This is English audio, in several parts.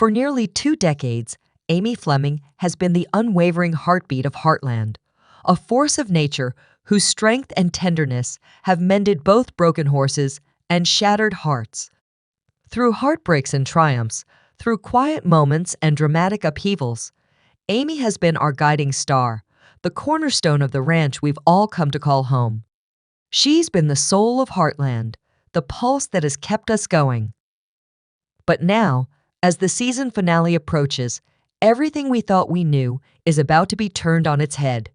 For nearly 2 decades, Amy Fleming has been the unwavering heartbeat of Heartland, a force of nature whose strength and tenderness have mended both broken horses and shattered hearts. Through heartbreaks and triumphs, through quiet moments and dramatic upheavals, Amy has been our guiding star, the cornerstone of the ranch we've all come to call home. She's been the soul of Heartland, the pulse that has kept us going. But now, as the season finale approaches, everything we thought we knew is about to be turned on its head.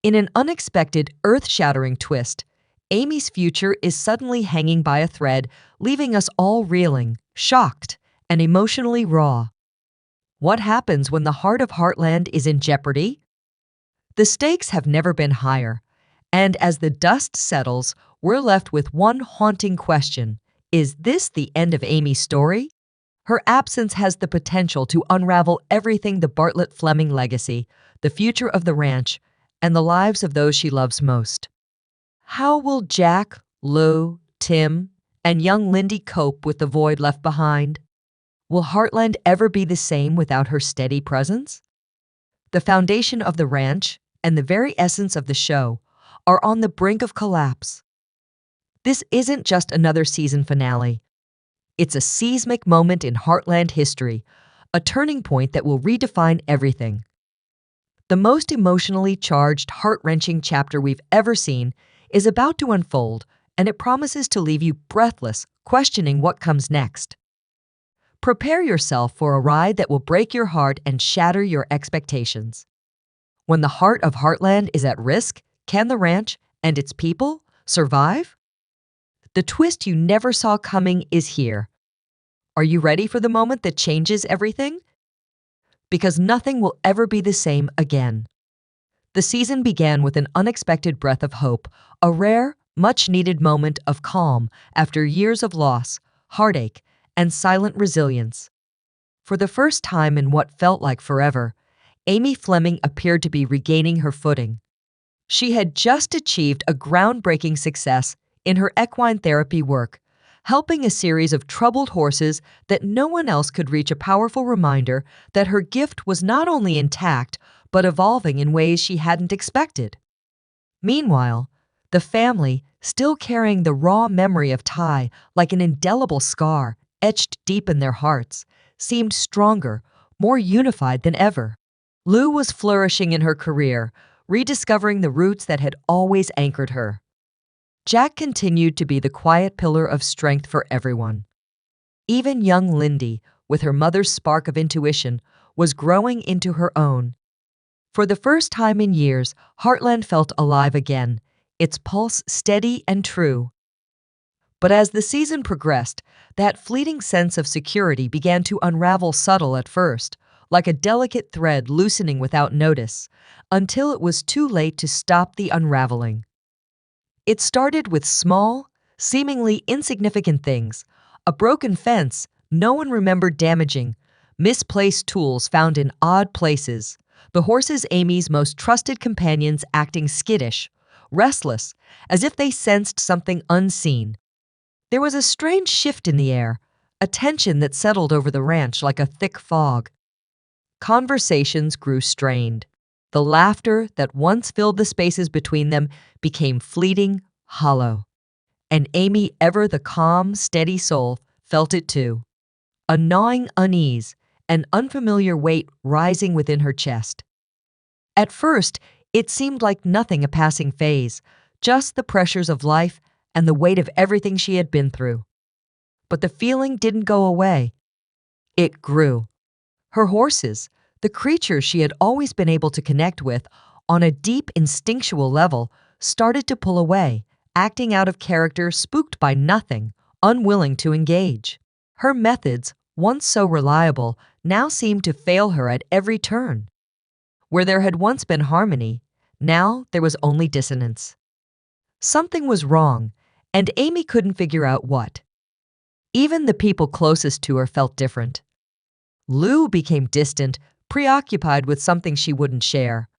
In an unexpected, earth-shattering twist, Amy's future is suddenly hanging by a thread, leaving us all reeling, shocked, and emotionally raw. What happens when the heart of Heartland is in jeopardy? The stakes have never been higher, and as the dust settles, we're left with one haunting question. Is this the end of Amy's story? Her absence has the potential to unravel everything: the Bartlett Fleming legacy, the future of the ranch, and the lives of those she loves most. How will Jack, Lou, Tim, and young Lindy cope with the void left behind? Will Heartland ever be the same without her steady presence? The foundation of the ranch and the very essence of the show are on the brink of collapse. This isn't just another season finale. It's a seismic moment in Heartland history, a turning point that will redefine everything. The most emotionally charged, heart-wrenching chapter we've ever seen is about to unfold, and it promises to leave you breathless, questioning what comes next. Prepare yourself for a ride that will break your heart and shatter your expectations. When the heart of Heartland is at risk, can the ranch and its people survive? The twist you never saw coming is here. Are you ready for the moment that changes everything? Because nothing will ever be the same again. The season began with an unexpected breath of hope, a rare, much-needed moment of calm after years of loss, heartache, and silent resilience. For the first time in what felt like forever, Amy Fleming appeared to be regaining her footing. She had just achieved a groundbreaking success in her equine therapy work, helping a series of troubled horses that no one else could reach, a powerful reminder that her gift was not only intact, but evolving in ways she hadn't expected. Meanwhile, the family, still carrying the raw memory of Ty like an indelible scar etched deep in their hearts, seemed stronger, more unified than ever. Lou was flourishing in her career, rediscovering the roots that had always anchored her. Jack continued to be the quiet pillar of strength for everyone. Even young Lindy, with her mother's spark of intuition, was growing into her own. For the first time in years, Heartland felt alive again, its pulse steady and true. But as the season progressed, that fleeting sense of security began to unravel, subtle at first, like a delicate thread loosening without notice, until it was too late to stop the unraveling. It started with small, seemingly insignificant things: a broken fence no one remembered damaging, misplaced tools found in odd places, the horses Amy's most trusted companions acting skittish, restless, as if they sensed something unseen. There was a strange shift in the air, a tension that settled over the ranch like a thick fog. Conversations grew strained. The laughter that once filled the spaces between them became fleeting, hollow. And Amy, ever the calm, steady soul, felt it too. A gnawing unease, an unfamiliar weight rising within her chest. At first, it seemed like nothing, a passing phase, just the pressures of life and the weight of everything she had been through. But the feeling didn't go away. It grew. Her horses, the creatures she had always been able to connect with on a deep instinctual level, started to pull away, acting out of character, spooked by nothing, unwilling to engage. Her methods, once so reliable, now seemed to fail her at every turn. Where there had once been harmony, now there was only dissonance. Something was wrong, and Amy couldn't figure out what. Even the people closest to her felt different. Lou became distant, preoccupied with something she wouldn't share.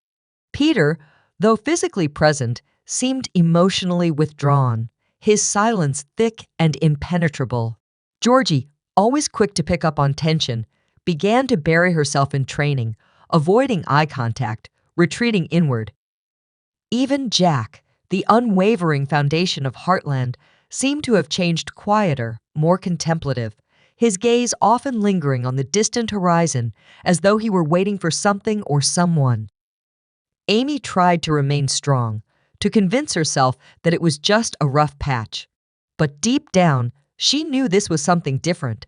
Peter, though physically present, seemed emotionally withdrawn, his silence thick and impenetrable. Georgie, always quick to pick up on tension, began to bury herself in training, avoiding eye contact, retreating inward. Even Jack, the unwavering foundation of Heartland, seemed to have changed quieter, more contemplative, his gaze often lingering on the distant horizon as though he were waiting for something or someone. Amy tried to remain strong, to convince herself that it was just a rough patch. But deep down, she knew this was something different.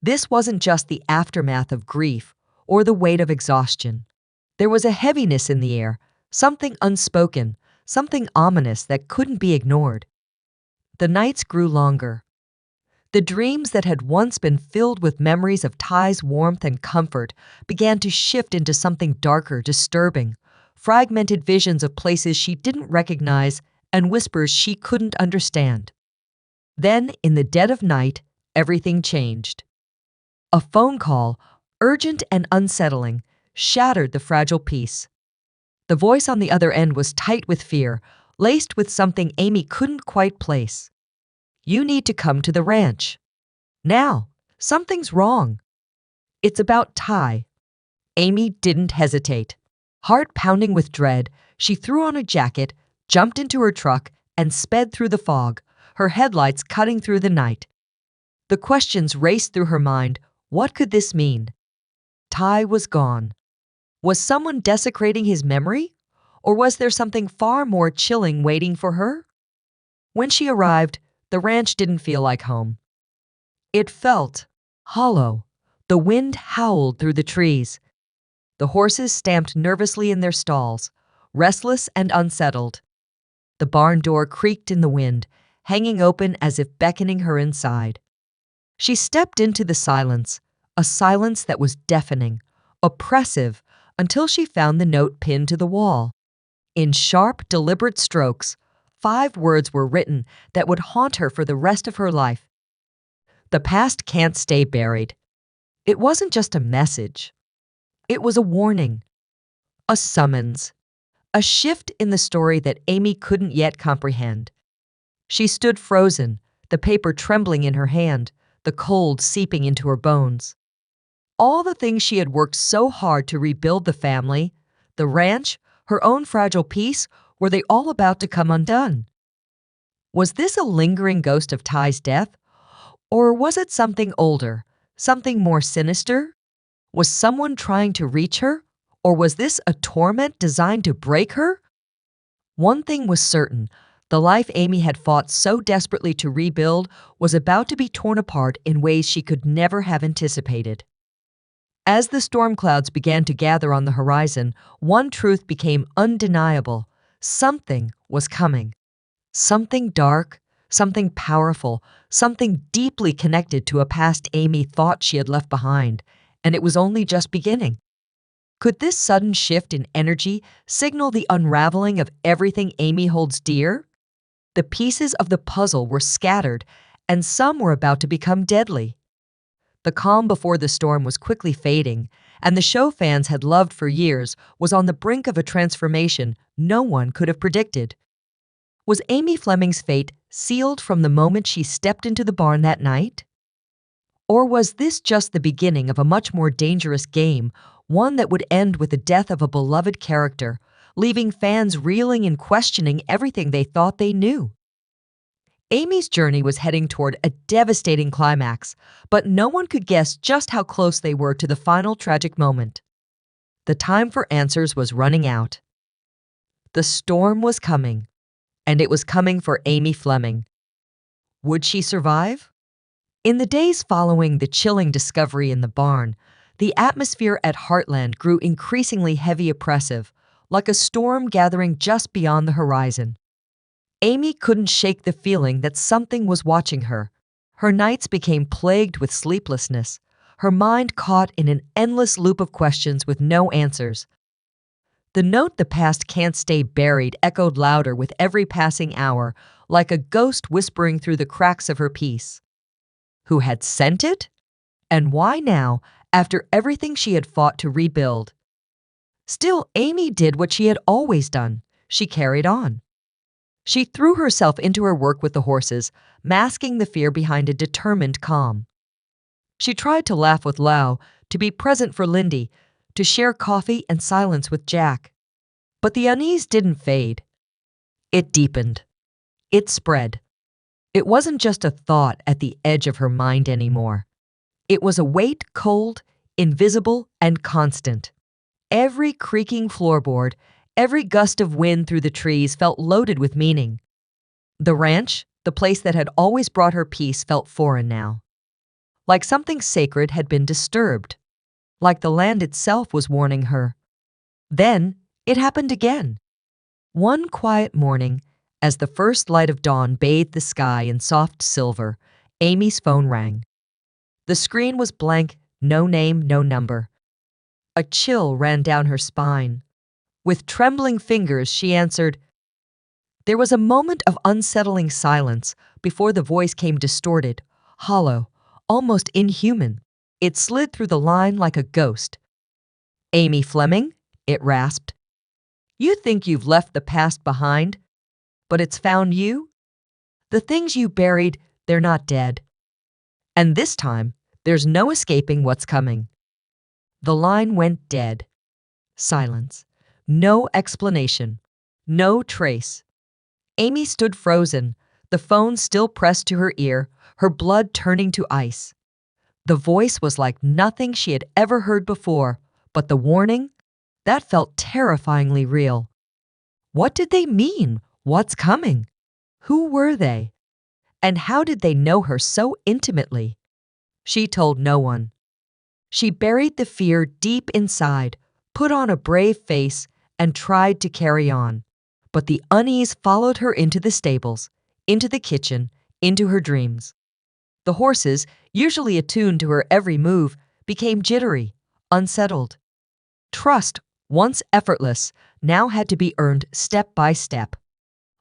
This wasn't just the aftermath of grief or the weight of exhaustion. There was a heaviness in the air, something unspoken, something ominous that couldn't be ignored. The nights grew longer. The dreams that had once been filled with memories of Ty's warmth and comfort began to shift into something darker, disturbing, fragmented visions of places she didn't recognize and whispers she couldn't understand. Then, in the dead of night, everything changed. A phone call, urgent and unsettling, shattered the fragile peace. The voice on the other end was tight with fear, laced with something Amy couldn't quite place. "You need to come to the ranch. Now, something's wrong." "It's about Ty." Amy didn't hesitate. Heart pounding with dread, she threw on a jacket, jumped into her truck, and sped through the fog, her headlights cutting through the night. The questions raced through her mind. What could this mean? Ty was gone. Was someone desecrating his memory? Or was there something far more chilling waiting for her? When she arrived, the ranch didn't feel like home. It felt hollow. The wind howled through the trees. The horses stamped nervously in their stalls, restless and unsettled. The barn door creaked in the wind, hanging open as if beckoning her inside. She stepped into the silence, a silence that was deafening, oppressive, until she found the note pinned to the wall. In sharp, deliberate strokes, 5 words were written that would haunt her for the rest of her life. The past can't stay buried. It wasn't just a message. It was a warning, a summons, a shift in the story that Amy couldn't yet comprehend. She stood frozen, the paper trembling in her hand, the cold seeping into her bones. All the things she had worked so hard to rebuild the family, the ranch, her own fragile peace, were they all about to come undone? Was this a lingering ghost of Ty's death? Or was it something older, something more sinister? Was someone trying to reach her? Or was this a torment designed to break her? One thing was certain. The life Amy had fought so desperately to rebuild was about to be torn apart in ways she could never have anticipated. As the storm clouds began to gather on the horizon, one truth became undeniable. Something was coming. Something dark, something powerful, something deeply connected to a past Amy thought she had left behind, and it was only just beginning. Could this sudden shift in energy signal the unraveling of everything Amy holds dear? The pieces of the puzzle were scattered, and some were about to become deadly. The calm before the storm was quickly fading, and the show fans had loved for years was on the brink of a transformation no one could have predicted. Was Amy Fleming's fate sealed from the moment she stepped into the barn that night? Or was this just the beginning of a much more dangerous game, one that would end with the death of a beloved character, leaving fans reeling and questioning everything they thought they knew? Amy's journey was heading toward a devastating climax, but no one could guess just how close they were to the final tragic moment. The time for answers was running out. The storm was coming, and it was coming for Amy Fleming. Would she survive? In the days following the chilling discovery in the barn, the atmosphere at Heartland grew increasingly heavy oppressive, like a storm gathering just beyond the horizon. Amy couldn't shake the feeling that something was watching her. Her nights became plagued with sleeplessness, her mind caught in an endless loop of questions with no answers. The note "the past can't stay buried" echoed louder with every passing hour, like a ghost whispering through the cracks of her peace. Who had sent it? And why now, after everything she had fought to rebuild? Still, Amy did what she had always done. She carried on. She threw herself into her work with the horses, masking the fear behind a determined calm. She tried to laugh with Lau, to be present for Lindy, to share coffee and silence with Jack. But the unease didn't fade. It deepened. It spread. It wasn't just a thought at the edge of her mind anymore. It was a weight cold, invisible, and constant. Every creaking floorboard, every gust of wind through the trees felt loaded with meaning. The ranch, the place that had always brought her peace, felt foreign now. Like something sacred had been disturbed. Like the land itself was warning her. Then it happened again. One quiet morning, as the first light of dawn bathed the sky in soft silver, Amy's phone rang. The screen was blank, no name, no number. A chill ran down her spine. With trembling fingers, she answered. There was a moment of unsettling silence before the voice came distorted, hollow, almost inhuman. It slid through the line like a ghost. Amy Fleming, it rasped. You think you've left the past behind, but it's found you? The things you buried, they're not dead. And this time, there's no escaping what's coming. The line went dead. Silence. No explanation. No trace. Amy stood frozen, the phone still pressed to her ear, her blood turning to ice. The voice was like nothing she had ever heard before, but the warning, that felt terrifyingly real. What did they mean? What's coming? Who were they? And how did they know her so intimately? She told no one. She buried the fear deep inside, put on a brave face, and tried to carry on. But the unease followed her into the stables, into the kitchen, into her dreams. The horses, usually attuned to her every move, became jittery, unsettled. Trust, once effortless, now had to be earned step by step.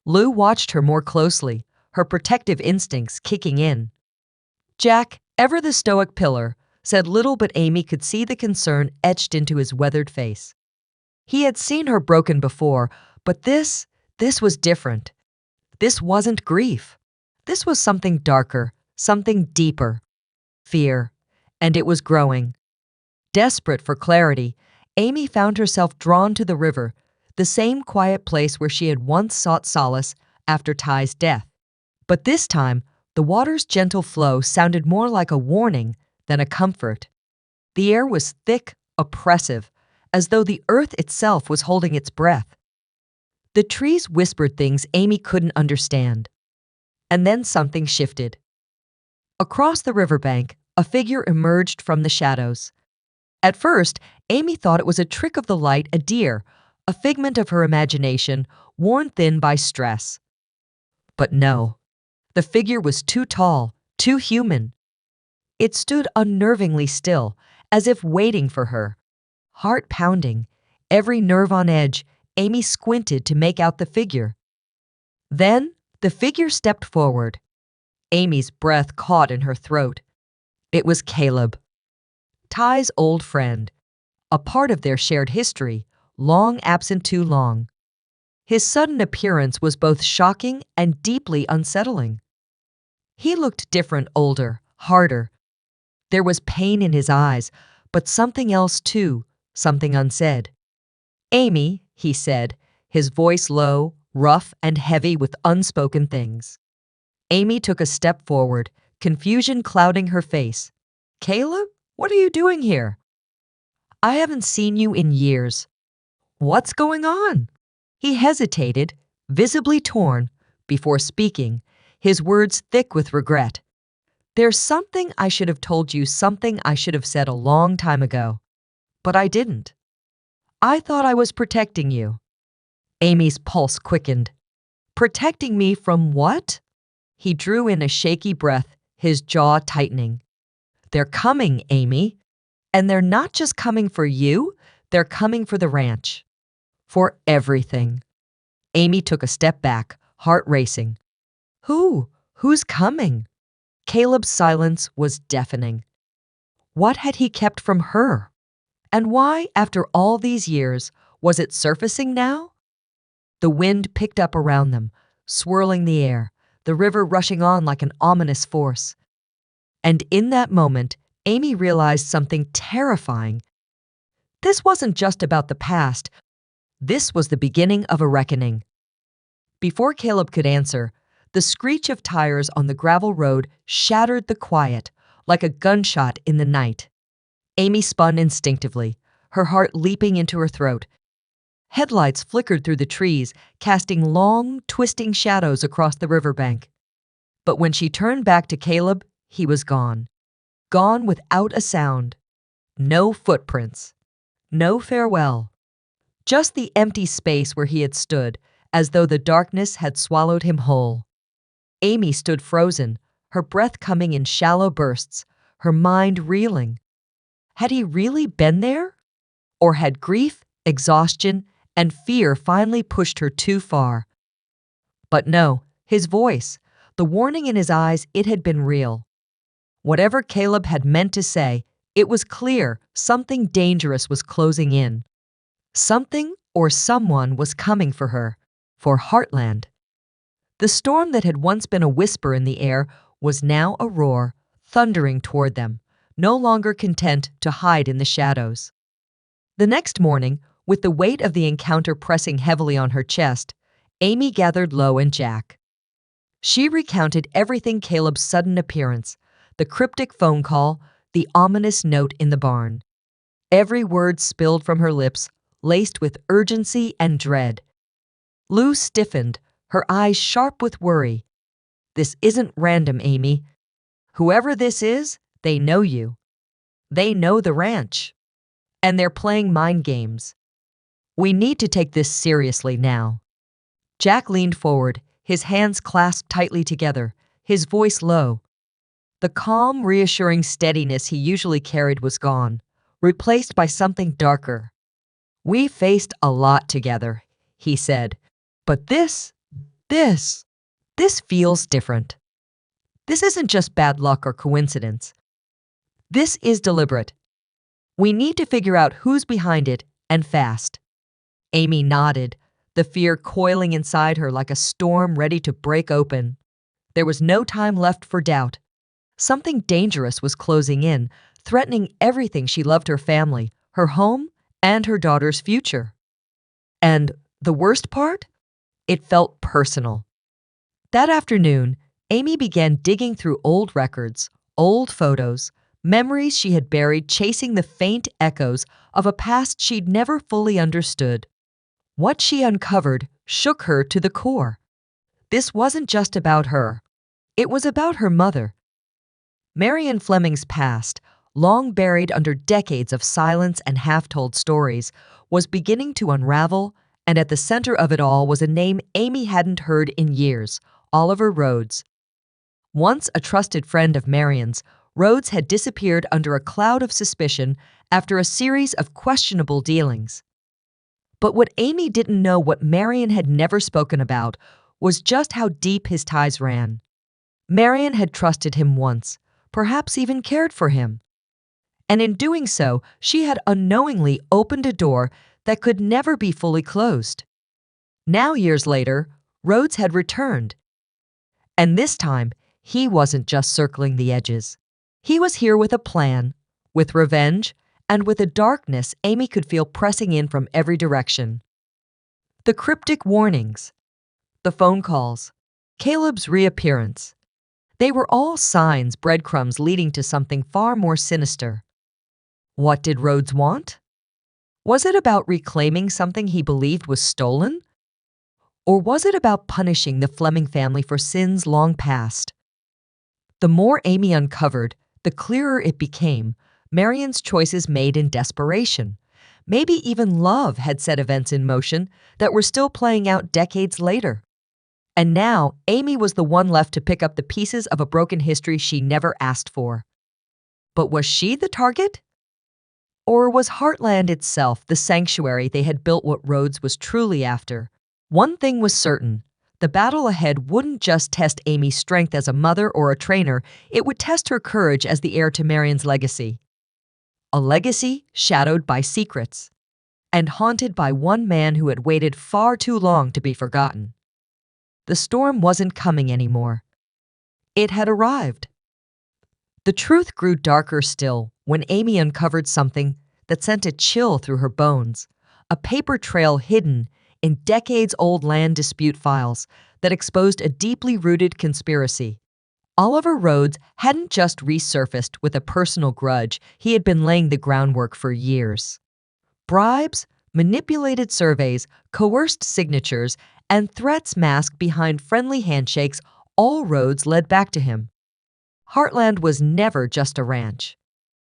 Lou watched her more closely, her protective instincts kicking in. Jack, ever the stoic pillar, said little, but Amy could see the concern etched into his weathered face. He had seen her broken before, but this was different. This wasn't grief. This was something darker, something deeper. Fear. And it was growing. Desperate for clarity, Amy found herself drawn to the river, the same quiet place where she had once sought solace after Ty's death. But this time, the water's gentle flow sounded more like a warning than a comfort. The air was thick, oppressive, as though the earth itself was holding its breath. The trees whispered things Amy couldn't understand. And then something shifted. Across the riverbank, a figure emerged from the shadows. At first, Amy thought it was a trick of the light, a deer, a figment of her imagination, worn thin by stress. But no, the figure was too tall, too human. It stood unnervingly still, as if waiting for her. Heart pounding, every nerve on edge, Amy squinted to make out the figure. Then, the figure stepped forward. Amy's breath caught in her throat. It was Caleb. Ty's old friend, a part of their shared history, long absent too long. His sudden appearance was both shocking and deeply unsettling. He looked different, older, harder. There was pain in his eyes, but something else too, something unsaid. Amy, he said, his voice low, rough, and heavy with unspoken things. Amy took a step forward, confusion clouding her face. Caleb? What are you doing here? I haven't seen you in years. What's going on? He hesitated, visibly torn, before speaking, his words thick with regret. There's something I should have told you, something I should have said a long time ago. But I didn't. I thought I was protecting you. Amy's pulse quickened. Protecting me from what? He drew in a shaky breath, his jaw tightening. They're coming, Amy. And they're not just coming for you, they're coming for the ranch. For everything. Amy took a step back, heart racing. Who? Who's coming? Caleb's silence was deafening. What had he kept from her? And why, after all these years, was it surfacing now? The wind picked up around them, swirling the air, the river rushing on like an ominous force. And in that moment, Amy realized something terrifying. This wasn't just about the past. This was the beginning of a reckoning. Before Caleb could answer, the screech of tires on the gravel road shattered the quiet, like a gunshot in the night. Amy spun instinctively, her heart leaping into her throat. Headlights flickered through the trees, casting long, twisting shadows across the riverbank. But when she turned back to Caleb, he was gone. Gone without a sound. No footprints. No farewell. Just the empty space where he had stood, as though the darkness had swallowed him whole. Amy stood frozen, her breath coming in shallow bursts, her mind reeling. Had he really been there? Or had grief, exhaustion, and fear finally pushed her too far? But no, his voice, the warning in his eyes, it had been real. Whatever Caleb had meant to say, it was clear something dangerous was closing in. Something or someone was coming for her, for Heartland. The storm that had once been a whisper in the air was now a roar, thundering toward them, no longer content to hide in the shadows. The next morning, with the weight of the encounter pressing heavily on her chest, Amy gathered Lo and Jack. She recounted everything: Caleb's sudden appearance, the cryptic phone call, the ominous note in the barn. Every word spilled from her lips, laced with urgency and dread. Lou stiffened, her eyes sharp with worry. This isn't random, Amy. Whoever this is, they know you. They know the ranch. And they're playing mind games. We need to take this seriously now. Jack leaned forward, his hands clasped tightly together, his voice low. The calm, reassuring steadiness he usually carried was gone, replaced by something darker. We faced a lot together, he said, but this feels different. This isn't just bad luck or coincidence. This is deliberate. We need to figure out who's behind it, and fast. Amy nodded, the fear coiling inside her like a storm ready to break open. There was no time left for doubt. Something dangerous was closing in, threatening everything she loved: her family, her home, and her daughter's future. And the worst part? It felt personal. That afternoon, Amy began digging through old records, old photos, memories she had buried, chasing the faint echoes of a past she'd never fully understood. What she uncovered shook her to the core. This wasn't just about her. It was about her mother. Marian Fleming's past, long buried under decades of silence and half-told stories, was beginning to unravel, and at the center of it all was a name Amy hadn't heard in years: Oliver Rhodes. Once a trusted friend of Marian's, Rhodes had disappeared under a cloud of suspicion after a series of questionable dealings. But what Amy didn't know, what Marian had never spoken about, was just how deep his ties ran. Marian had trusted him once, perhaps even cared for him. And in doing so, she had unknowingly opened a door that could never be fully closed. Now, years later, Rhodes had returned. And this time, he wasn't just circling the edges. He was here with a plan, with revenge, and with a darkness Amy could feel pressing in from every direction. The cryptic warnings, the phone calls, Caleb's reappearance. They were all signs, breadcrumbs leading to something far more sinister. What did Rhodes want? Was it about reclaiming something he believed was stolen? Or was it about punishing the Fleming family for sins long past? The more Amy uncovered, the clearer it became: Marian's choices made in desperation. Maybe even love had set events in motion that were still playing out decades later. And now, Amy was the one left to pick up the pieces of a broken history she never asked for. But was she the target? Or was Heartland itself the sanctuary they had built what Rhodes was truly after? One thing was certain: the battle ahead wouldn't just test Amy's strength as a mother or a trainer, it would test her courage as the heir to Marian's legacy. A legacy shadowed by secrets, and haunted by one man who had waited far too long to be forgotten. The storm wasn't coming anymore. It had arrived. The truth grew darker still when Amy uncovered something that sent a chill through her bones, a paper trail hidden in decades-old land dispute files that exposed a deeply rooted conspiracy. Oliver Rhodes hadn't just resurfaced with a personal grudge, he had been laying the groundwork for years. Bribes, manipulated surveys, coerced signatures, and threats masked behind friendly handshakes, all roads led back to him. Heartland was never just a ranch.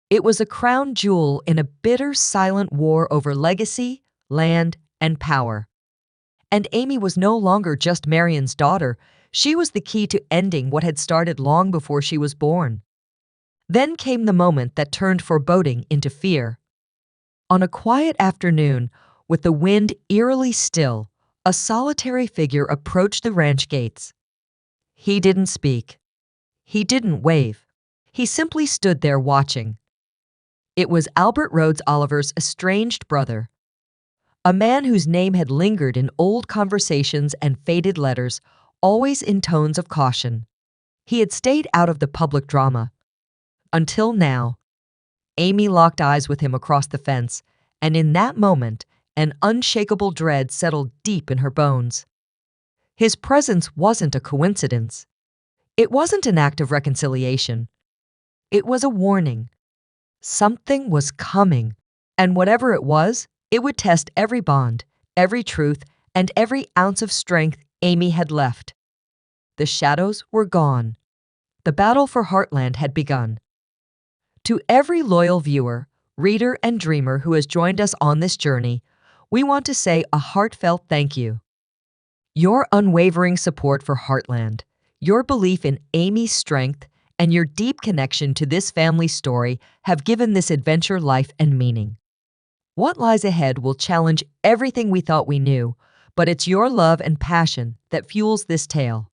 It was a crown jewel in a bitter, silent war over legacy, land, and power. And Amy was no longer just Marion's daughter. She was the key to ending what had started long before she was born. Then came the moment that turned foreboding into fear. On a quiet afternoon, with the wind eerily still, a solitary figure approached the ranch gates. He didn't speak. He didn't wave. He simply stood there watching. It was Albert Rhodes Oliver's estranged brother, a man whose name had lingered in old conversations and faded letters, always in tones of caution. He had stayed out of the public drama. Until now. Amy locked eyes with him across the fence, and in that moment, an unshakable dread settled deep in her bones. His presence wasn't a coincidence. It wasn't an act of reconciliation. It was a warning. Something was coming, and whatever it was, it would test every bond, every truth, and every ounce of strength Amy had left. The shadows were gone. The battle for Heartland had begun. To every loyal viewer, reader, and dreamer who has joined us on this journey, we want to say a heartfelt thank you. Your unwavering support for Heartland, your belief in Amy's strength, and your deep connection to this family story have given this adventure life and meaning. What lies ahead will challenge everything we thought we knew, but it's your love and passion that fuels this tale.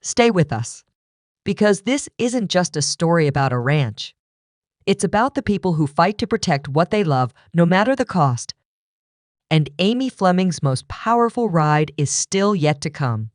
Stay with us, because this isn't just a story about a ranch. It's about the people who fight to protect what they love, no matter the cost. And Amy Fleming's most powerful ride is still yet to come.